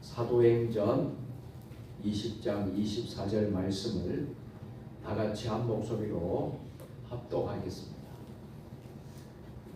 사도행전 20장 24절 말씀을 다 같이 한 목소리로 합독하겠습니다.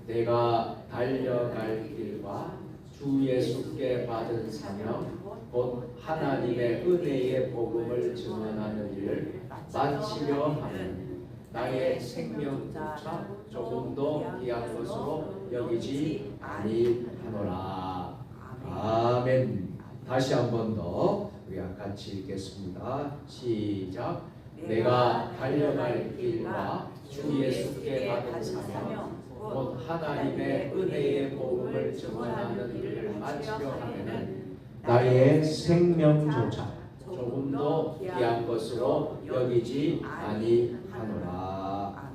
내가 달려갈 길과 주 예수께 받은 사명 곧 하나님의 은혜의 복음을 증언하는 일을 마치려 하면 나의 생명조차 조금도 귀한 것으로 여기지 아니하노라. 아멘. 다시 한 번 더 우리 같이 읽겠습니다. 시작. 내가 달려갈 길과 주 예수께 받은 사명 곧 하나님의 은혜의 복음을 증언하는 일을 마치려 하면은 나의 생명조차 조금도 귀한 것으로 여기지 아니하노라.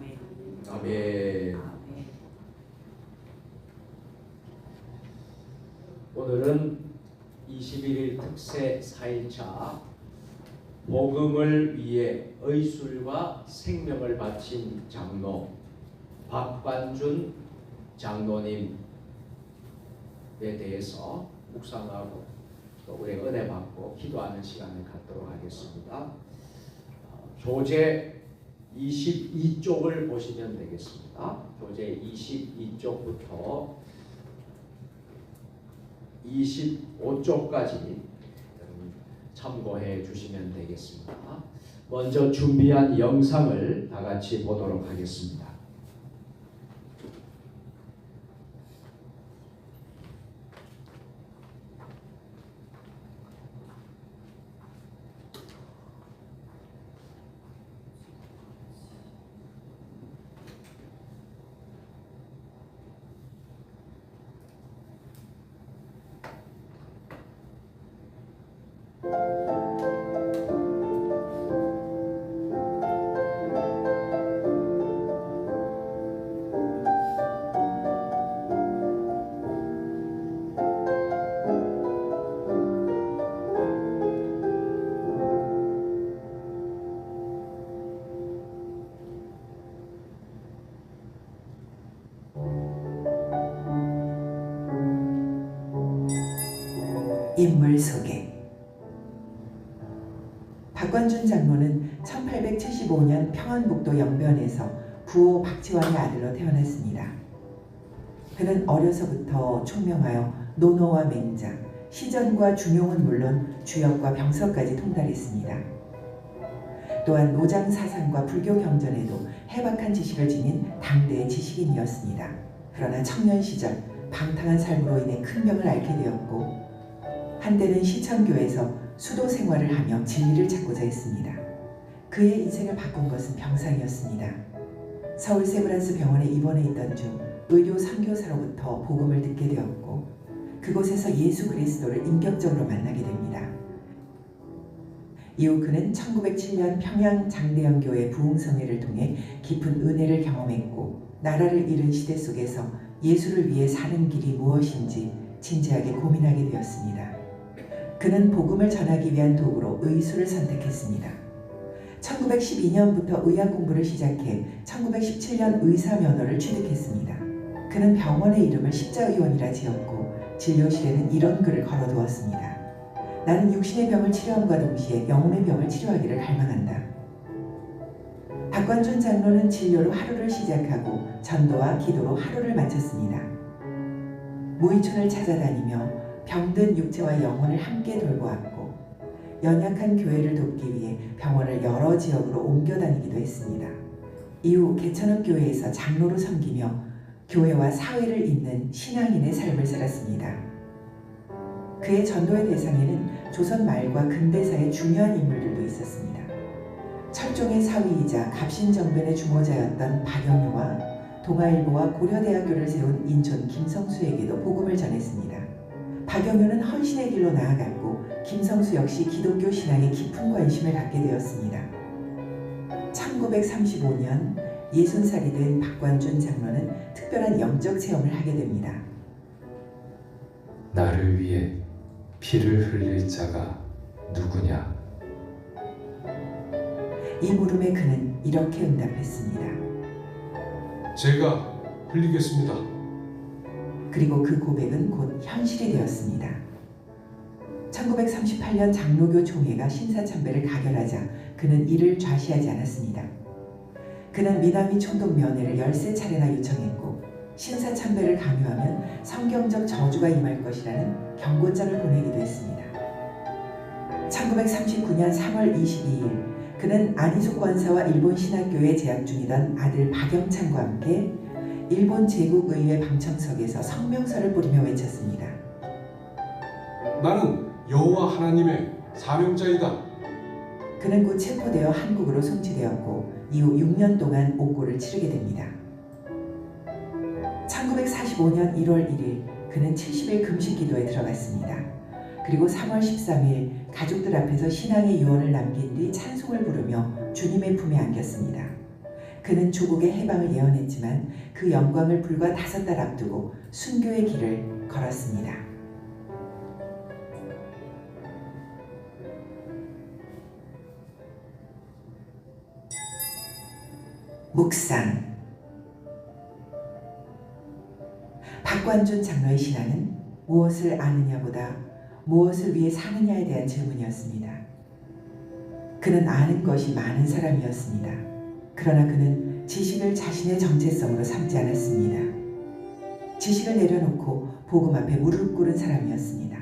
아멘. 오늘은 21일 특세 4일차 복음을 위해 의술과 생명을 바친 장로 박관준 장로님에 대해서 묵상하고 또 우리 은혜 받고 기도하는 시간을 갖도록 하겠습니다. 교재 22쪽을 보시면 되겠습니다. 교재 22쪽부터 25쪽까지 참고해 주시면 되겠습니다. 먼저 준비한 영상을 다 같이 보도록 하겠습니다. 인물 소개. 박관준 장로는 1875년 평안북도 영변에서 구호 박지왕의 아들로 태어났습니다. 그는 어려서부터 총명하여 논어와 맹자, 시전과 중용은 물론 주역과 병서까지 통달했습니다. 또한 노장 사상과 불교 경전에도 해박한 지식을 지닌 당대의 지식인이었습니다. 그러나 청년 시절 방탕한 삶으로 인해 큰 병을 앓게 되었고 한때는 시청교에서 수도 생활을 하며 진리를 찾고자 했습니다. 그의 인생을 바꾼 것은 병상이었습니다. 서울 세브란스 병원에 입원해 있던 중 의료 선교사로부터 복음을 듣게 되었고 그곳에서 예수 그리스도를 인격적으로 만나게 됩니다. 이후 그는 1907년 평양 장대영교회 부흥성회를 통해 깊은 은혜를 경험했고 나라를 잃은 시대 속에서 예수를 위해 사는 길이 무엇인지 진지하게 고민하게 되었습니다. 그는 복음을 전하기 위한 도구로 의술을 선택했습니다. 1912년부터 의학 공부를 시작해 1917년 의사 면허를 취득했습니다. 그는 병원의 이름을 십자의원이라 지었고 진료실에는 이런 글을 걸어두었습니다. 나는 육신의 병을 치료함과 동시에 영혼의 병을 치료하기를 갈망한다. 박관준 장로는 진료로 하루를 시작하고 전도와 기도로 하루를 마쳤습니다. 무의촌을 찾아다니며 병든 육체와 영혼을 함께 돌보았고 연약한 교회를 돕기 위해 병원을 여러 지역으로 옮겨 다니기도 했습니다. 이후 개천읍 교회에서 장로로 섬기며 교회와 사회를 잇는 신앙인의 삶을 살았습니다. 그의 전도의 대상에는 조선 말과 근대사의 중요한 인물들도 있었습니다. 철종의 사위이자 갑신정변의 주모자였던 박영효와 동아일보와 고려대학교를 세운 인촌 김성수에게도 복음을 전했습니다. 박영효는 헌신의 길로 나아갔고 김성수 역시 기독교 신앙에 깊은 관심을 갖게 되었습니다. 1935년 60살이 된 박관준 장로는 특별한 영적 체험을 하게 됩니다. 나를 위해 피를 흘릴 자가 누구냐? 이 물음에 그는 이렇게 응답했습니다. 제가 흘리겠습니다. 그리고 그 고백은 곧 현실이 되었습니다. 1938년 장로교 총회가 신사참배를 가결하자 그는 이를 좌시하지 않았습니다. 그는 미나미 총독 면회를 13차례나 요청했고 신사참배를 강요하면 성경적 저주가 임할 것이라는 경고장을 보내기도 했습니다. 1939년 3월 22일 그는 안희숙 권사와 일본 신학교에 재학 중이던 아들 박영창과 함께 일본 제국의회 방청석에서 성명서를 뿌리며 외쳤습니다. 나는 여호와 하나님의 사명자이다. 그는 곧 체포되어 한국으로 송치되었고 이후 6년 동안 옥고를 치르게 됩니다. 1945년 1월 1일 그는 70일 금식기도에 들어갔습니다. 그리고 3월 13일 가족들 앞에서 신앙의 유언을 남긴 뒤 찬송을 부르며 주님의 품에 안겼습니다. 그는 조국의 해방을 예언했지만 그 영광을 불과 5달 앞두고 순교의 길을 걸었습니다. 묵상. 박관준 장로의 신앙은 무엇을 아느냐보다 무엇을 위해 사느냐에 대한 질문이었습니다. 그는 아는 것이 많은 사람이었습니다. 그러나 그는 지식을 자신의 정체성으로 삼지 않았습니다. 지식을 내려놓고 복음 앞에 무릎 꿇은 사람이었습니다.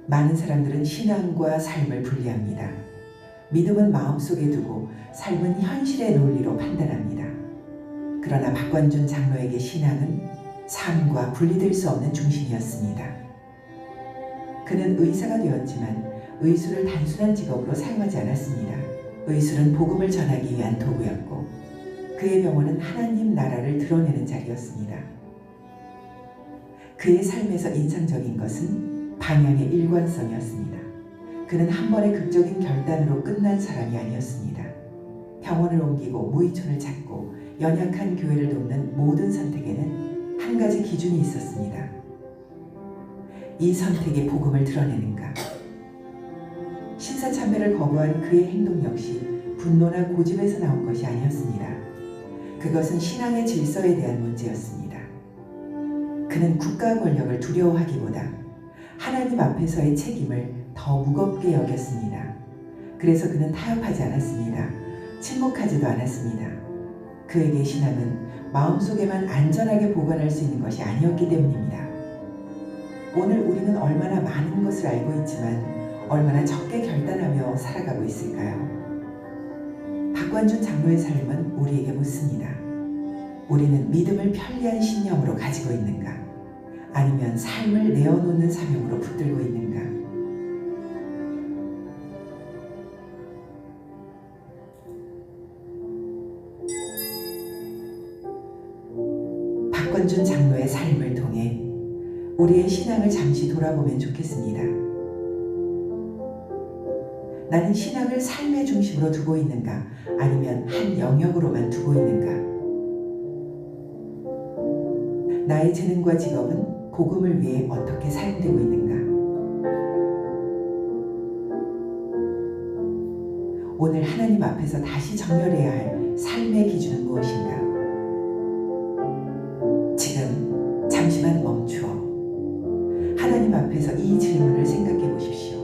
많은 사람들은 신앙과 삶을 분리합니다. 믿음은 마음속에 두고 삶은 현실의 논리로 판단합니다. 그러나 박관준 장로에게 신앙은 삶과 분리될 수 없는 중심이었습니다. 그는 의사가 되었지만 의술을 단순한 직업으로 사용하지 않았습니다. 의술은 복음을 전하기 위한 도구였고 그의 병원은 하나님 나라를 드러내는 자리였습니다. 그의 삶에서 인상적인 것은 방향의 일관성이었습니다. 그는 한 번의 극적인 결단으로 끝난 사람이 아니었습니다. 병원을 옮기고 무의촌을 찾고 연약한 교회를 돕는 모든 선택에는 한 가지 기준이 있었습니다. 이 선택의 복음을 드러내는가? 신사참배를 거부한 그의 행동 역시 분노나 고집에서 나온 것이 아니었습니다. 그것은 신앙의 질서에 대한 문제였습니다. 그는 국가 권력을 두려워하기보다 하나님 앞에서의 책임을 더 무겁게 여겼습니다. 그래서 그는 타협하지 않았습니다. 침묵하지도 않았습니다. 그에게 신앙은 마음속에만 안전하게 보관할 수 있는 것이 아니었기 때문입니다. 오늘 우리는 얼마나 많은 것을 알고 있지만 얼마나 적게 결단하며 살아가고 있을까요? 박관준 장로의 삶은 우리에게 묻습니다. 우리는 믿음을 편리한 신념으로 가지고 있는가? 아니면 삶을 내어놓는 사명으로 붙들고 있는가? 박관준 장로의 삶을 통해 우리의 신앙을 잠시 돌아보면 좋겠습니다. 나는 신앙을 삶의 중심으로 두고 있는가? 아니면 한 영역으로만 두고 있는가? 나의 재능과 직업은 복음을 위해 어떻게 사용되고 있는가? 오늘 하나님 앞에서 다시 정렬해야 할 삶의 기준은 무엇인가? 지금 잠시만 멈추어 하나님 앞에서 이 질문을 생각해 보십시오.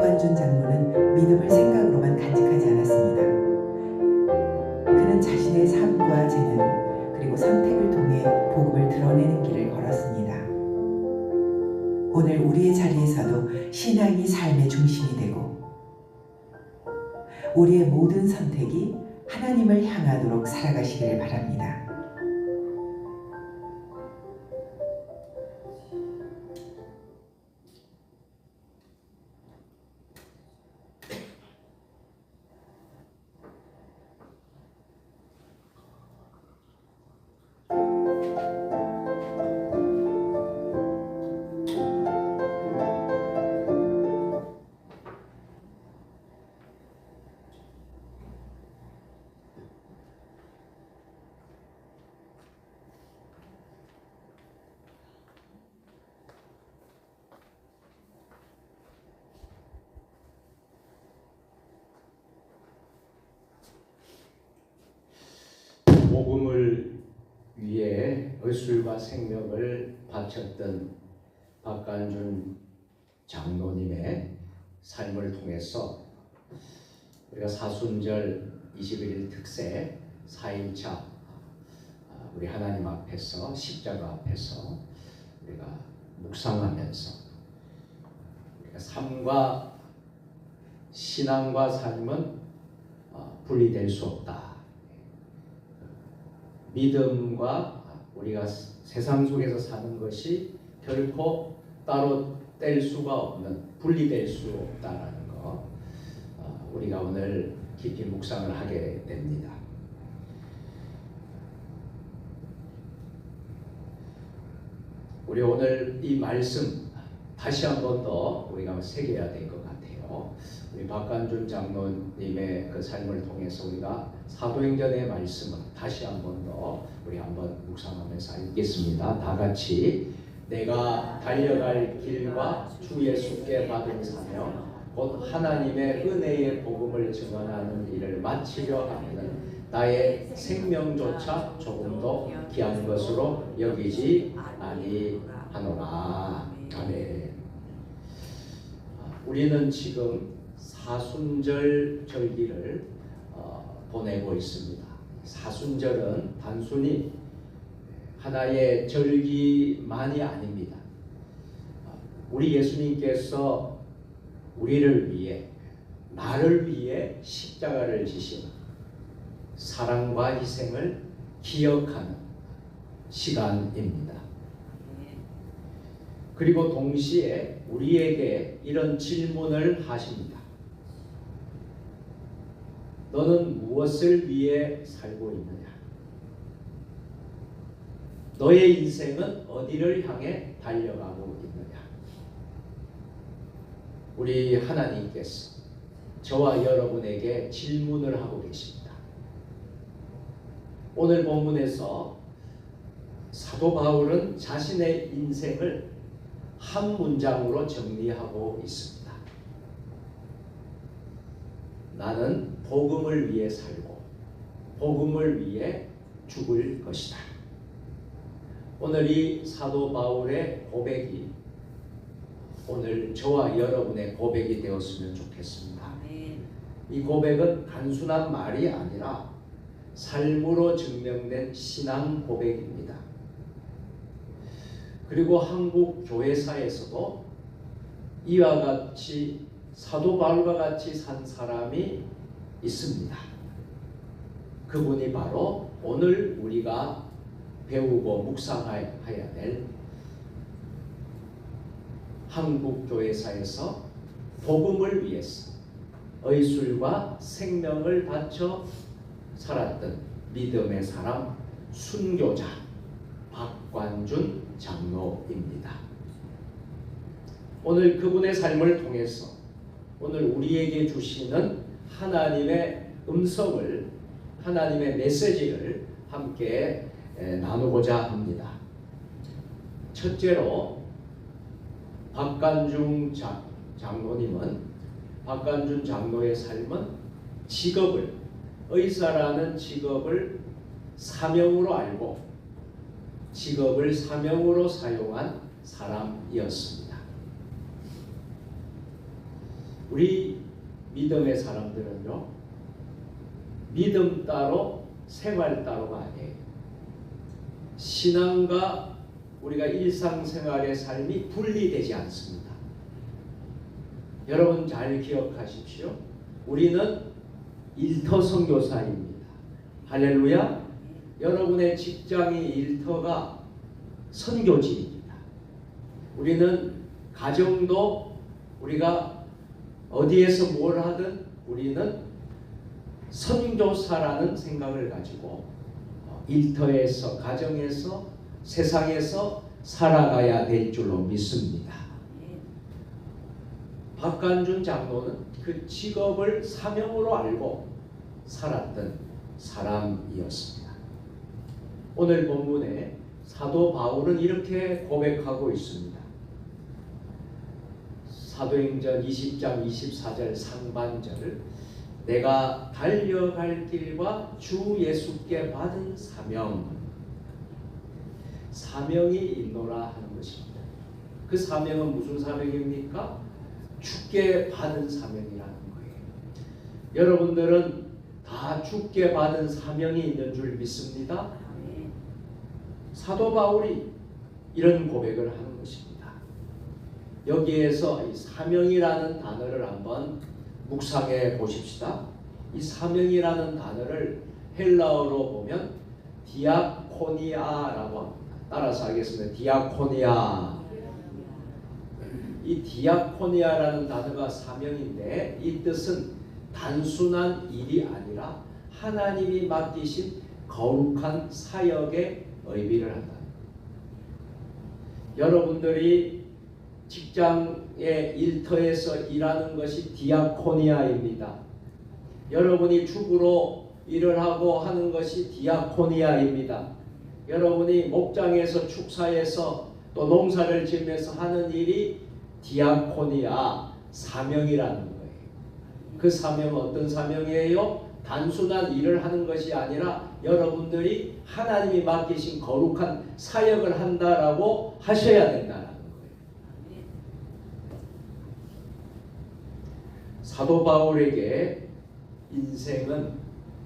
박관준 장로는 믿음을 생각으로만 간직하지 않았습니다. 그는 자신의 삶과 재능 그리고 선택을 통해 복음을 드러내는 길을 걸었습니다. 오늘 우리의 자리에서도 신앙이 삶의 중심이 되고 우리의 모든 선택이 하나님을 향하도록 살아가시기를 바랍니다. 복음을 위해 의술과 생명을 바쳤던 박간준 장로님의 삶을 통해서 우리가 사순절 21일 특세 4일차 우리 하나님 앞에서 십자가 앞에서 우리가 묵상하면서 우리가 삶과 신앙과 삶은 분리될 수 없다. 믿음과 우리가 세상 속에서 사는 것이 결코 따로 뗄 수가 없는, 분리될 수 없다라는 거 우리가 오늘 깊이 묵상을 하게 됩니다. 우리 오늘 이 말씀 다시 한 번 더 우리가 새겨야 될 것 같아요. 우리 박간준 장로님의 그 삶을 통해서 우리가 사도행전의 말씀을 다시 한 번 더 우리 한번 묵상하면서 읽겠습니다. 다 같이 내가 달려갈 길과 주 예수께 받은 사명 곧 하나님의 은혜의 복음을 증언하는 일을 마치려 하면 나의 생명조차 조금도 귀한 것으로 여기지 아니하노라. 아멘. 우리는 지금 사순절 절기를 보내고 있습니다. 사순절은 단순히 하나의 절기만이 아닙니다. 우리 예수님께서 우리를 위해, 나를 위해 십자가를 지신 사랑과 희생을 기억하는 시간입니다. 그리고 동시에 우리에게 이런 질문을 하십니다. 너는 무엇을 위해 살고 있느냐? 너의 인생은 어디를 향해 달려가고 있느냐? 우리 하나님께서 저와 여러분에게 질문을 하고 계십니다. 오늘 본문에서 사도 바울은 자신의 인생을 한 문장으로 정리하고 있습니다. 나는 복음을 위해 살고 복음을 위해 죽을 것이다. 오늘 이 사도 바울의 고백이 오늘 저와 여러분의 고백이 되었으면 좋겠습니다. 이 고백은 단순한 말이 아니라 삶으로 증명된 신앙 고백입니다. 그리고 한국 교회사에서도 이와 같이 사도 바울과 같이 산 사람이 있습니다. 그분이 바로 오늘 우리가 배우고 묵상해야 될 한국 교회사에서 복음을 위해서 의술과 생명을 바쳐 살았던 믿음의 사람 순교자 박관준 장로입니다. 오늘 그분의 삶을 통해서 오늘 우리에게 주시는 하나님의 음성을, 하나님의 메시지를 함께 나누고자 합니다. 첫째로 박간준 장로의 삶은 직업을, 의사라는 직업을 사명으로 알고 직업을 사명으로 사용한 사람이었습니다. 우리 믿음의 사람들은요, 믿음 따로 생활 따로가 아니에요. 신앙과 우리가 일상생활의 삶이 분리되지 않습니다. 여러분 잘 기억하십시오. 우리는 일터 선교사입니다. 할렐루야. 여러분의 직장이 일터가 선교지입니다. 우리는 가정도 우리가 어디에서 뭘 하든 우리는 선교사라는 생각을 가지고 일터에서, 가정에서, 세상에서 살아가야 될 줄로 믿습니다. 박간준 장로는 그 직업을 사명으로 알고 살았던 사람이었습니다. 오늘 본문에 사도 바울은 이렇게 고백하고 있습니다. 사도행전 20장 24절 상반절 내가 달려갈 길과 주 예수께 받은 사명이 있노라 하는 것입니다. 그 사명은 무슨 사명입니까? 주께 받은 사명이라는 거예요. 여러분들은 다 주께 받은 사명이 있는 줄 믿습니다. 사도 바울이 이런 고백을 하는 것입니다. 여기에서 이 사명이라는 단어를 한번 묵상해 보십시다. 이 사명이라는 단어를 헬라어로 보면 디아코니아라고 합니다. 따라서 하겠습니다. 디아코니아. 이 디아코니아라는 단어가 사명인데 이 뜻은 단순한 일이 아니라 하나님이 맡기신 거룩한 사역의 의미를 한다. 여러분들이 직장의 일터에서 일하는 것이 디아코니아입니다. 여러분이 주부로 일을 하고 하는 것이 디아코니아입니다. 여러분이 목장에서 축사에서 또 농사를 지으면서 하는 일이 디아코니아 사명이라는 거예요. 그 사명은 어떤 사명이에요? 단순한 일을 하는 것이 아니라 여러분들이 하나님이 맡기신 거룩한 사역을 한다라고 하셔야 된다는 거예요. 사도 바울에게 인생은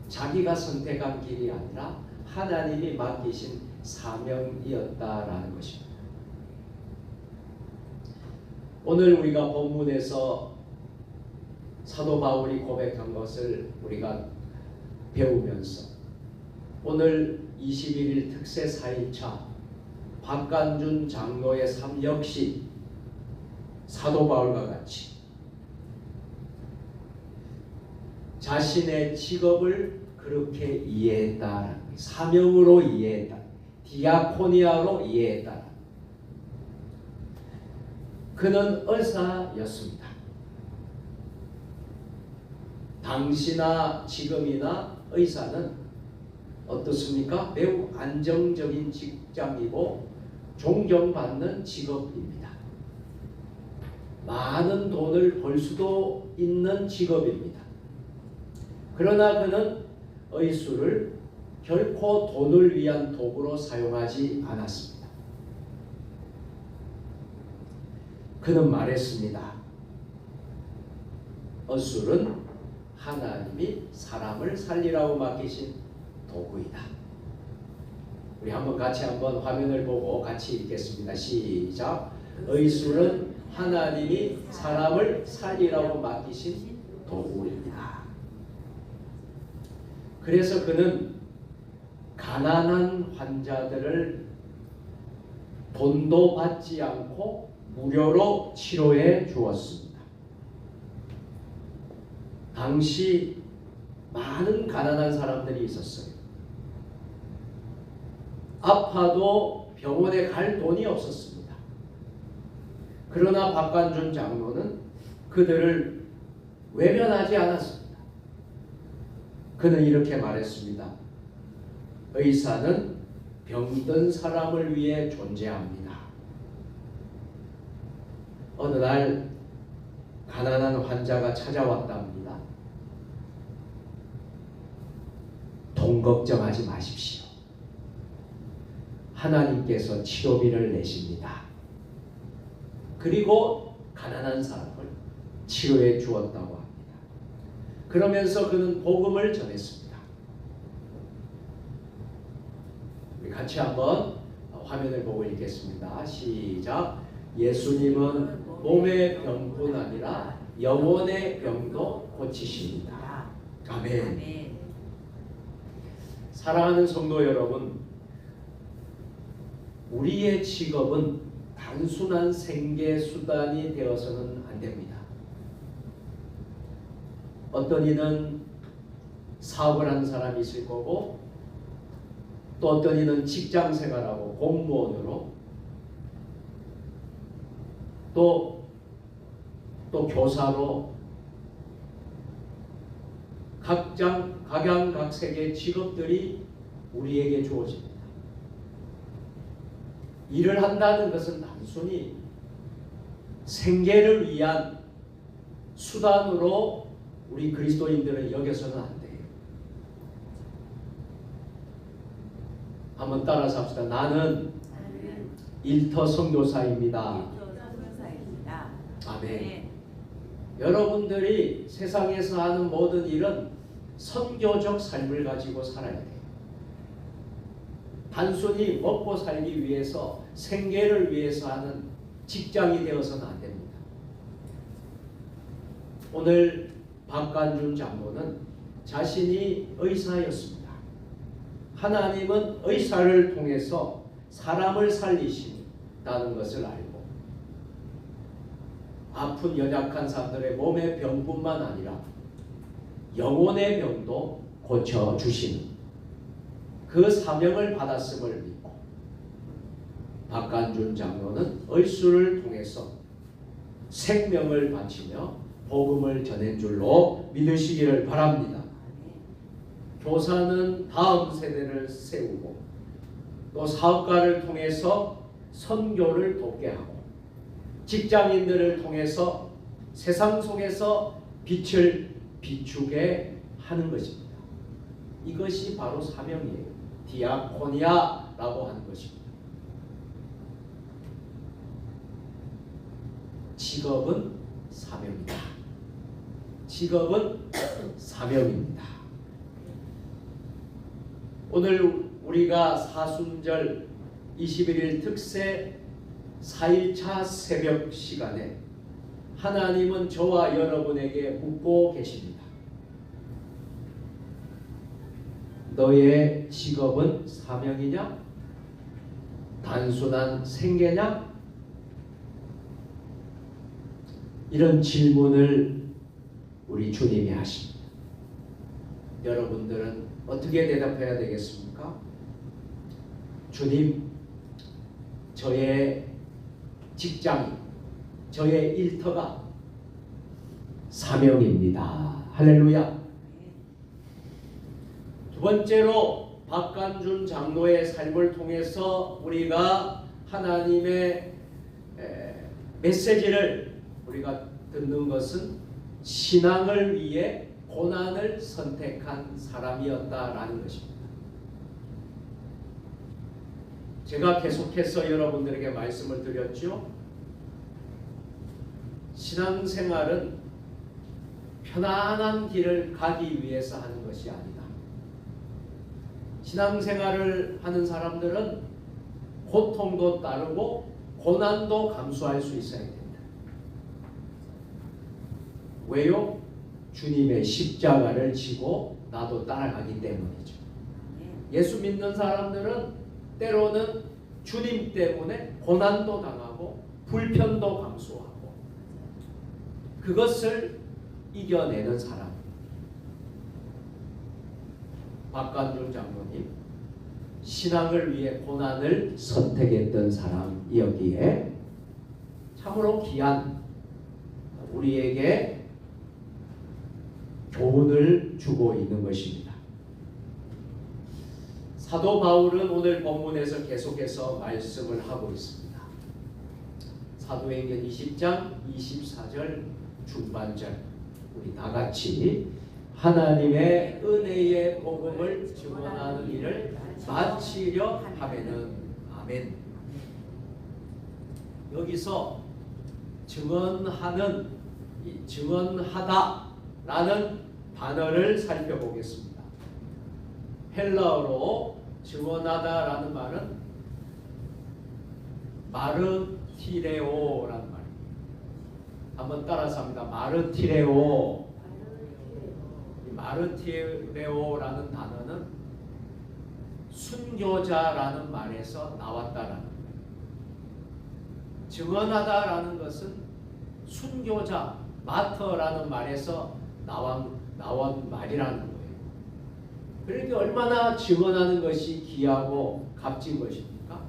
자기가 선택한 길이 아니라 하나님이 맡기신 사명이었다라는 것입니다. 오늘 우리가 본문에서 사도 바울이 고백한 것을 우리가 배우면서 오늘 21일 특세 4일차 박간준 장로의 삶 역시 사도 바울과 같이 자신의 직업을 그렇게 이해했다라는 거예요. 사명으로 이해했다. 디아코니아로 이해했다. 그는 의사였습니다. 당시나 지금이나 의사는 어떻습니까? 매우 안정적인 직장이고 존경받는 직업입니다. 많은 돈을 벌 수도 있는 직업입니다. 그러나 그는 의술을 결코 돈을 위한 도구로 사용하지 않았습니다. 그는 말했습니다. 의술은 하나님이 사람을 살리라고 맡기신 도구이다. 우리 같이 한번 화면을 보고 같이 읽겠습니다. 시작. 의술은 하나님이 사람을 살리라고 맡기신 도구입니다. 그래서 그는 가난한 환자들을 돈도 받지 않고 무료로 치료해 주었습니다. 당시 많은 가난한 사람들이 있었어요. 아파도 병원에 갈 돈이 없었습니다. 그러나 박간준 장로는 그들을 외면하지 않았습니다. 그는 이렇게 말했습니다. 의사는 병든 사람을 위해 존재합니다. 어느 날 가난한 환자가 찾아왔답니다. 돈 걱정하지 마십시오. 하나님께서 치료비를 내십니다. 그리고 가난한 사람을 치료해 주었다고 합니다. 그러면서 그는 복음을 전했습니다. 우리 같이 한번 화면을 보고 읽겠습니다. 시작. 예수님은 몸의 병뿐 아니라 영혼의 병도 고치십니다. 아멘. 사랑하는 성도 여러분, 우리의 직업은 단순한 생계 수단이 되어서는 안 됩니다. 어떤 이는 사업을 하는 사람이 있을 거고, 또 어떤 이는 직장 생활하고 공무원으로, 또 교사로 각양각색의 직업들이 우리에게 주어집니다. 일을 한다는 것은 단순히 생계를 위한 수단으로 우리 그리스도인들은 여겨서는 안 돼요. 한번 따라서 합시다. 나는 일터 선교사입니다. 아멘. 여러분들이 세상에서 하는 모든 일은 선교적 삶을 가지고 살아야 돼요. 단순히 먹고 살기 위해서, 생계를 위해서 하는 직장이 되어서는 안 됩니다. 오늘 박관준 장로는 자신이 의사였습니다. 하나님은 의사를 통해서 사람을 살리신다는 것을 알고 아픈 연약한 사람들의 몸의 병뿐만 아니라 영혼의 병도 고쳐주시는 그 사명을 받았음을 믿고 박관준 장로는 의술을 통해서 생명을 바치며 복음을 전한 줄로 믿으시기를 바랍니다. 교사는 다음 세대를 세우고 또 사업가를 통해서 선교를 돕게 하고 직장인들을 통해서 세상 속에서 빛을 비추게 하는 것입니다. 이것이 바로 사명이에요. 디아코니아라고 하는 것입니다. 직업은 사명이다. 직업은 사명입니다. 오늘 우리가 사순절 21일 특세 4일차 새벽 시간에 하나님은 저와 여러분에게 묻고 계십니다. 너의 직업은 사명이냐? 단순한 생계냐? 이런 질문을 우리 주님이 하십니다. 여러분들은 어떻게 대답해야 되겠습니까? 주님, 저의 직장이, 저의 일터가 사명입니다. 할렐루야. 두 번째로 박관준 장로의 삶을 통해서 우리가 하나님의 메시지를 우리가 듣는 것은 신앙을 위해 고난을 선택한 사람이었다라는 것입니다. 제가 계속해서 여러분들에게 말씀을 드렸죠. 신앙생활은 편안한 길을 가기 위해서 하는 것이 아니다. 신앙생활을 하는 사람들은 고통도 따르고 고난도 감수할 수 있어야 된다. 왜요? 주님의 십자가를 지고 나도 따라가기 때문이죠. 예수 믿는 사람들은 때로는 주님 때문에 고난도 당하고 불편도 감수하고 그것을 이겨내는 사람. 박관준 장로님 신앙을 위해 고난을 선택했던 사람이었기에 참으로 귀한 우리에게 교훈을 주고 있는 것입니다. 사도 바울은 오늘 본문에서 계속해서 말씀을 하고 있습니다. 사도행전 20장 24절 중반절 우리 다 같이 하나님의 은혜의 복음을 증언하는 일을 마치려 하면은 아멘. 여기서 증언하는 증언하다라는 단어를 살펴보겠습니다. 헬라어로 증언하다라는 말은 마르티레오라는 말입니다. 한번 따라서 합니다. 마르티레오. 마르티레오라는 단어는 순교자라는 말에서 나왔다라는 거예요. 증언하다라는 것은 순교자, 마터라는 말에서 나온 말이라는 거예요. 그러니까 얼마나 증언하는 것이 귀하고 값진 것입니까?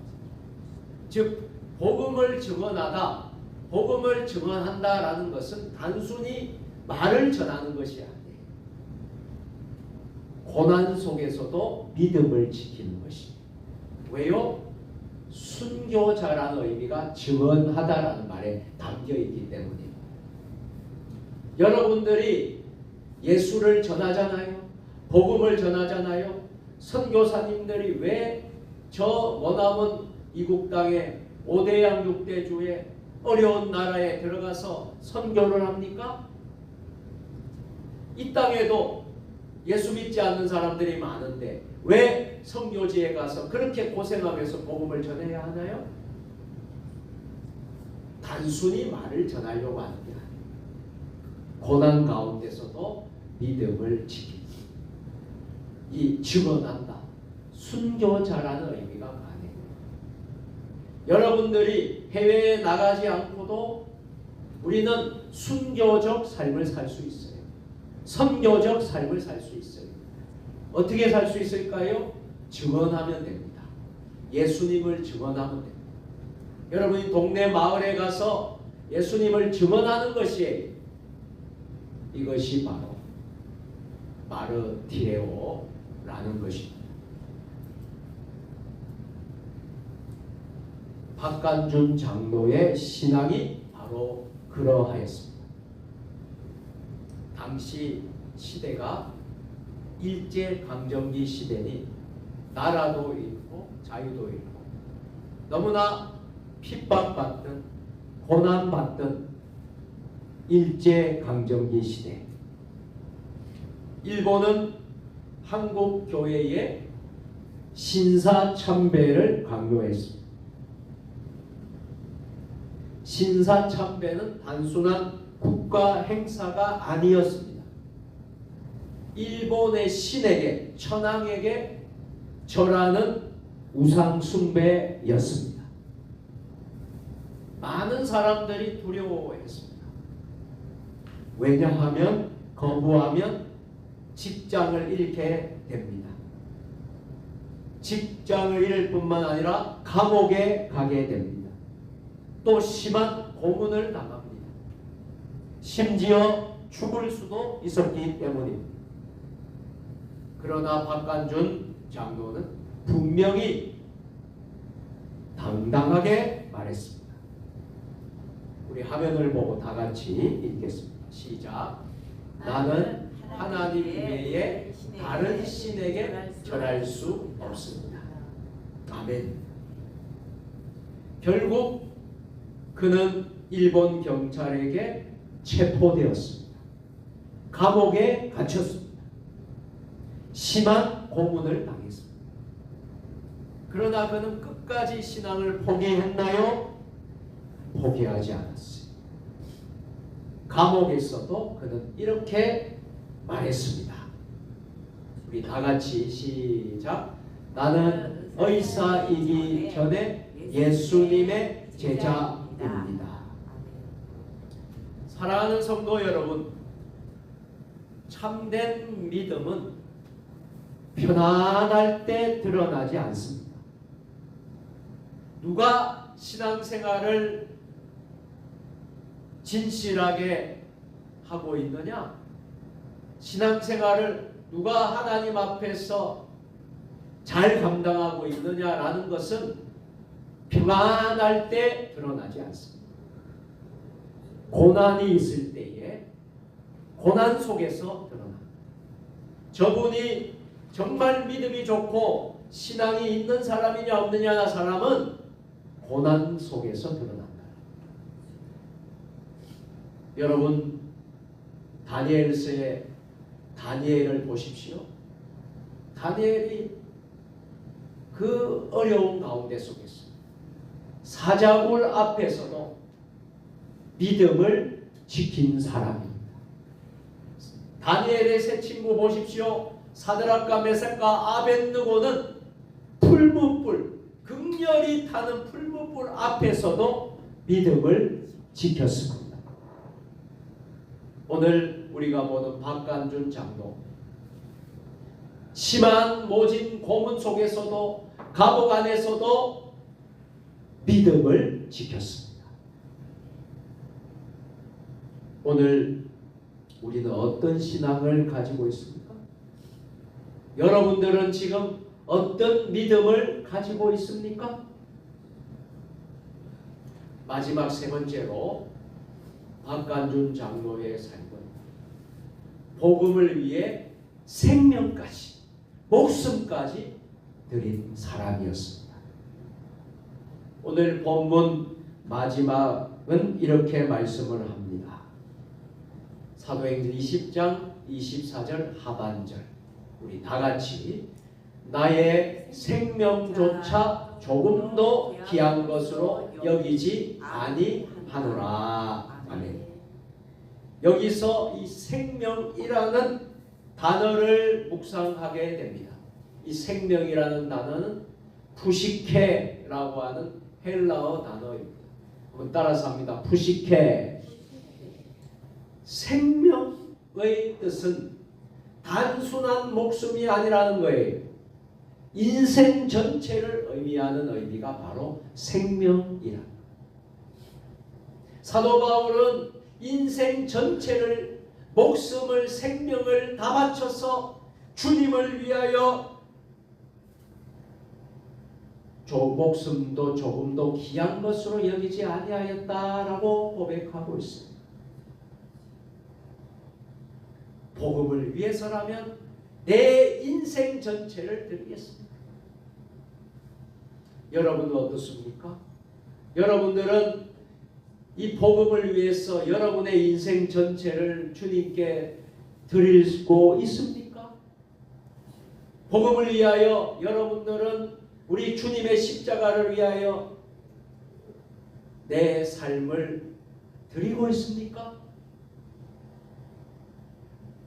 즉 복음을 증언하다, 복음을 증언한다라는 것은 단순히 말을 전하는 것이 아니에요. 고난 속에서도 믿음을 지키는 것입니다. 왜요? 순교자라는 의미가 증언하다라는 말에 담겨 있기 때문입니다. 여러분들이 예수를 전하잖아요. 복음을 전하잖아요. 선교사님들이 왜 저 머나먼 이국 땅에 5대양 6대주의 어려운 나라에 들어가서 선교를 합니까? 이 땅에도 예수 믿지 않는 사람들이 많은데 왜 선교지에 가서 그렇게 고생하면서 복음을 전해야 하나요? 단순히 말을 전하려고 하는 게 아니에요. 고난 가운데서도 믿음을 지키고 이 증언한다. 순교자라는 의미가 많아요. 여러분들이 해외에 나가지 않고도 우리는 순교적 삶을 살 수 있어요. 선교적 삶을 살 수 있어요. 어떻게 살 수 있을까요? 증언하면 됩니다. 예수님을 증언하면 됩니다. 여러분이 동네 마을에 가서 예수님을 증언하는 것이 이것이 바로 마르티레오라는 것입니다. 박간준 장로의 신앙이 바로 그러하였습니다. 당시 시대가 일제강점기 시대니 나라도 잃고 자유도 잃고 너무나 핍박받던 고난받던 일제강점기 시대, 일본은 한국 교회의 신사참배를 강요했습니다. 신사참배는 단순한 국가 행사가 아니었습니다. 일본의 신에게, 천황에게 절하는 우상숭배였습니다. 많은 사람들이 두려워했습니다. 왜냐하면 거부하면 직장을 잃게 됩니다. 직장을 잃을 뿐만 아니라 감옥에 가게 됩니다. 또 심한 고문을 당합니다. 심지어 죽을 수도 있었기 때문입니다. 그러나 박간준 장로는 분명히 당당하게 말했습니다. 우리 화면을 보고 다 같이 읽겠습니다. 시작. 나는 하나님 외에 다른 신에게 절할 수 없습니다. 아멘. 결국 그는 일본 경찰에게 체포되었습니다. 감옥에 갇혔습니다. 심한 고문을 당했습니다. 그러나 그는 끝까지 신앙을 포기했나요? 포기하지 않았어요. 감옥에서도 그는 이렇게 말했습니다. 우리 다 같이 시작. 나는 의사이기 전에 예수님의 제자입니다. 사랑하는 성도 여러분, 참된 믿음은 편안할 때 드러나지 않습니다. 누가 신앙생활을 진실하게 하고 있느냐? 신앙생활을 누가 하나님 앞에서 잘 감당하고 있느냐라는 것은 평안할 때 드러나지 않습니다. 고난이 있을 때에 고난 속에서 드러납니다. 저분이 정말 믿음이 좋고 신앙이 있는 사람이냐 없느냐 사람은 고난 속에서 드러난다. 여러분 다니엘서의 다니엘을 보십시오. 다니엘이 그 어려운 가운데 속에서 사자굴 앞에서도 믿음을 지킨 사람입니다. 다니엘의 세 친구 보십시오. 사드락과 메삭과 아벳느고는 풀무불, 극렬히 타는 풀무불 앞에서도 믿음을 지켰습니다. 오늘 우리가 보는 박간준 장로, 심한 모진 고문 속에서도 감옥 안에서도 믿음을 지켰습니다. 오늘 우리는 어떤 신앙을 가지고 있습니까? 여러분들은 지금 어떤 믿음을 가지고 있습니까? 마지막 세 번째로 박간준 장로의 삶은 복음을 위해 생명까지, 목숨까지 드린 사람이었습니다. 오늘 본문 마지막은 이렇게 말씀을 합니다. 사도행전 20장 24절 하반절, 우리 다 같이 나의 생명조차 조금도 귀한 것으로 여기지 아니하노라. 아멘. 여기서 이 생명이라는 단어를 묵상하게 됩니다. 이 생명이라는 단어는 푸시케라고 하는 헬라어 단어입니다. 한번 따라서 합니다. 푸시케. 생명의 뜻은 단순한 목숨이 아니라는 거예요. 인생 전체를 의미하는 의미가 바로 생명이라. 사도 바울은 인생 전체를, 목숨을, 생명을 다 바쳐서 주님을 위하여 목숨도 조금도 귀한 것으로 여기지 아니하였다라고 고백하고 있습니다. 복음을 위해서라면 내 인생 전체를 드리겠습니다. 여러분은 어떻습니까? 여러분들은 이 복음을 위해서 여러분의 인생 전체를 주님께 드리고 있습니까? 복음을 위하여 여러분들은 우리 주님의 십자가를 위하여 내 삶을 드리고 있습니까?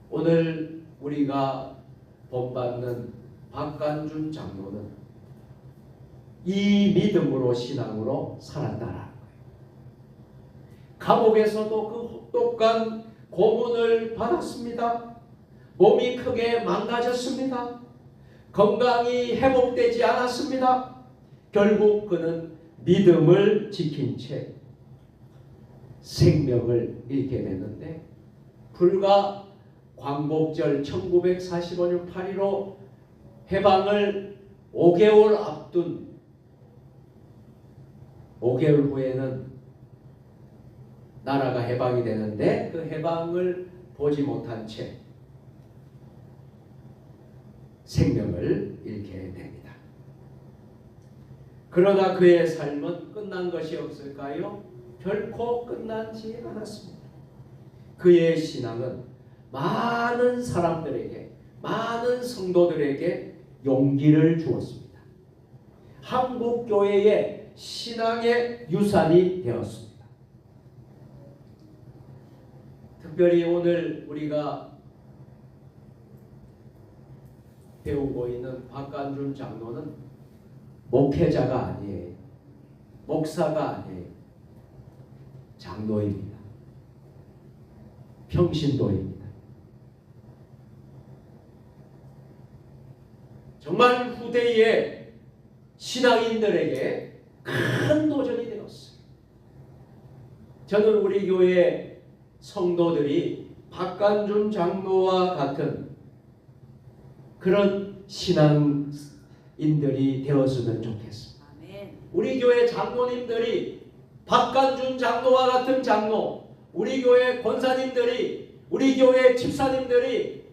오늘 우리가 본받는 박간준 장로는 이 믿음으로, 신앙으로 살았다라는 거예요. 감옥에서도 그 혹독한 고문을 받았습니다. 몸이 크게 망가졌습니다. 건강이 회복되지 않았습니다. 결국 그는 믿음을 지킨 채 생명을 잃게 됐는데, 불과 광복절 1945년 8.15 해방을 5개월 앞둔 5개월 후에는 나라가 해방이 되는데, 그 해방을 보지 못한 채 생명을 잃게 됩니다. 그러나 그의 삶은 끝난 것이 없을까요? 결코 끝나지 않았습니다. 그의 신앙은 많은 사람들에게, 많은 성도들에게 용기를 주었습니다. 한국 교회의 신앙의 유산이 되었습니다. 특별히 오늘 우리가 배우고 있는 박간준 장로는 목회자가 아니에요. 목사가 아니에요. 장로입니다. 평신도입니다. 정말 후대의 신앙인들에게 큰 도전이 되었어요. 저는 우리 교회 성도들이 박간준 장로와 같은 그런 신앙인들이 되었으면 좋겠습니다. 우리 교회 장로님들이 박간준 장로와 같은 장로, 우리 교회 권사님들이, 우리 교회 집사님들이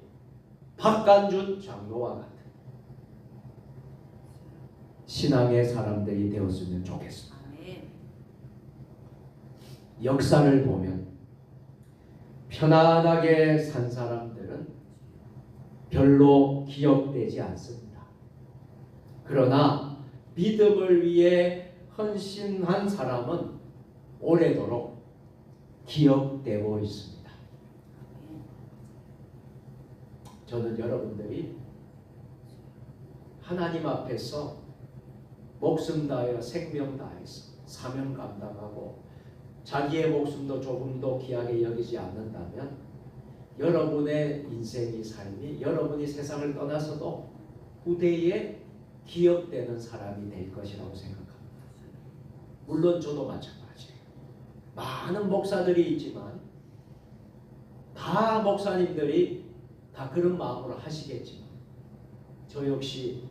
박간준 장로와 같은 신앙의 사람들이 되었으면 좋겠습니다. 역사를 보면 편안하게 산 사람들은 별로 기억되지 않습니다. 그러나 믿음을 위해 헌신한 사람은 오래도록 기억되고 있습니다. 저는 여러분들이 하나님 앞에서 목숨 다하여 생명 다해서 사명 감당하고 자기의 목숨도 조금도 귀하게 여기지 않는다면 여러분의 인생의 삶이, 여러분이 세상을 떠나서도 후대에 기억되는 사람이 될 것이라고 생각합니다. 물론 저도 마찬가지예요. 많은 목사들이 있지만 다 목사님들이 다 그런 마음으로 하시겠지만 저 역시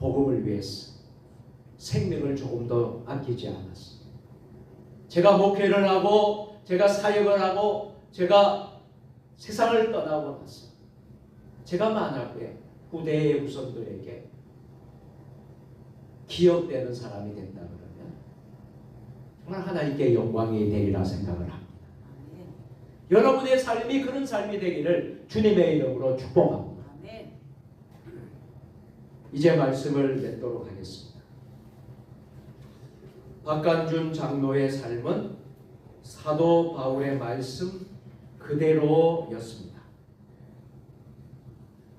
복음을 위해서 생명을 조금도 아끼지 않았습니다. 제가 목회를 하고, 제가 사역을 하고, 제가 세상을 떠나고 나서 제가 만약에 후대의 후손들에게 기억되는 사람이 된다 그러면 정말 하나님께 영광이 되리라 생각을 합니다. 여러분의 삶이 그런 삶이 되기를 주님의 이름으로 축복합니다. 이제 말씀을 맺도록 하겠습니다. 박간준 장로의 삶은 사도 바울의 말씀 그대로였습니다.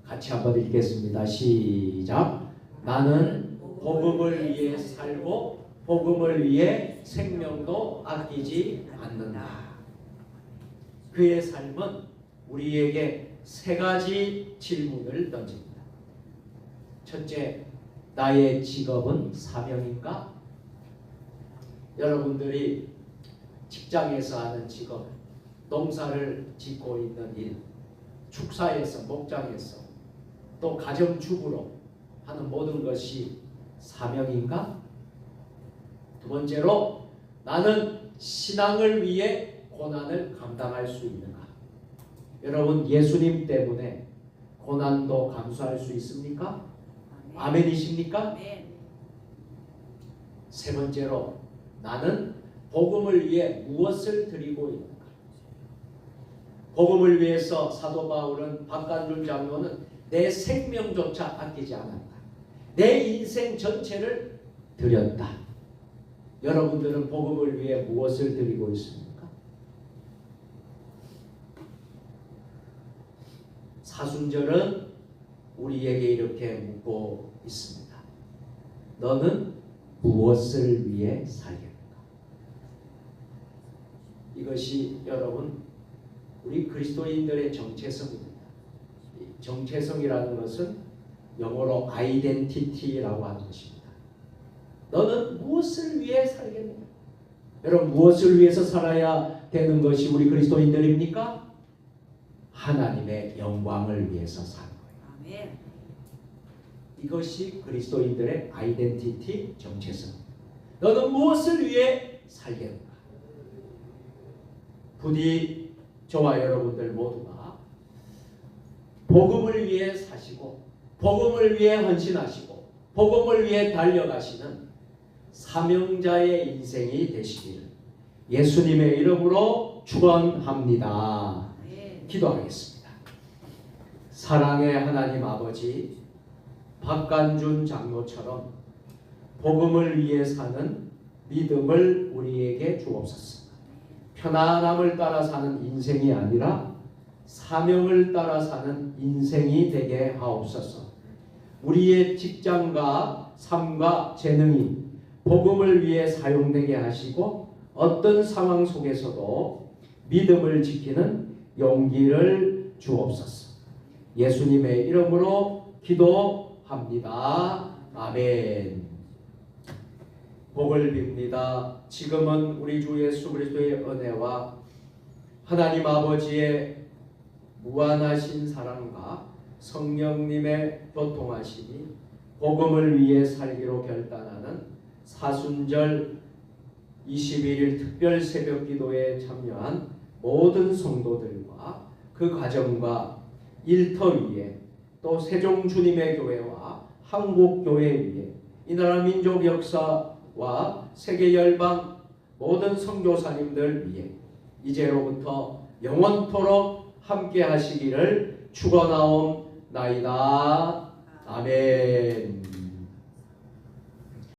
같이 한번 읽겠습니다. 시작. 나는 복음을 위해 살고 복음을 위해 생명도 아끼지 않는다. 그의 삶은 우리에게 세 가지 질문을 던집니다. 첫째, 나의 직업은 사명인가? 여러분들이 직장에서 하는 직업, 농사를 짓고 있는 일, 축사에서, 목장에서, 또 가정주부로 하는 모든 것이 사명인가? 두 번째로, 나는 신앙을 위해 고난을 감당할 수 있는가? 여러분, 예수님 때문에 고난도 감수할 수 있습니까? 아멘이십니까? 세 번째로, 나는 복음을 위해 무엇을 드리고 있는가? 복음을 위해서 사도 바울은 박간준 장로는 내 생명조차 아끼지 않았다. 내 인생 전체를 드렸다. 여러분들은 복음을 위해 무엇을 드리고 있습니까? 사순절은 우리에게 이렇게 묻고 있습니다. 너는 무엇을 위해 살겠는가? 이것이 여러분 우리 그리스도인들의 정체성입니다. 정체성이라는 것은 영어로 아이덴티티라고 하는 것입니다. 너는 무엇을 위해 살겠는가? 여러분, 무엇을 위해서 살아야 되는 것이 우리 그리스도인들입니까? 하나님의 영광을 위해서 사는 거예요. 아멘. 이것이 그리스도인들의 아이덴티티, 정체성. 너는 무엇을 위해 살겠는가? 부디 저와 여러분들 모두가 복음을 위해 사시고 복음을 위해 헌신하시고 복음을 위해 달려가시는 사명자의 인생이 되시기를 예수님의 이름으로 축원합니다. 기도하겠습니다. 사랑의 하나님 아버지, 박간준 장로처럼 복음을 위해 사는 믿음을 우리에게 주옵소서. 편안함을 따라 사는 인생이 아니라 사명을 따라 사는 인생이 되게 하옵소서. 우리의 직장과 삶과 재능이 복음을 위해 사용되게 하시고 어떤 상황 속에서도 믿음을 지키는 용기를 주옵소서. 예수님의 이름으로 기도합니다. 아멘. 복을 빕니다. 지금은 우리 주 예수 그리스도의 은혜와 하나님 아버지의 무한하신 사랑과 성령님의 교통하심이 복음을 위해 살기로 결단하는 사순절 21일 특별 새벽 기도에 참여한 모든 성도들과 그 가정과 일터 위에 또 세종 주님의 교회와 한국 교회 위에 이 나라 민족 역사와 세계 열방 모든 선교사님들 위해 이제로부터 영원토록 함께 하시기를 축원하옵나이다. 아멘.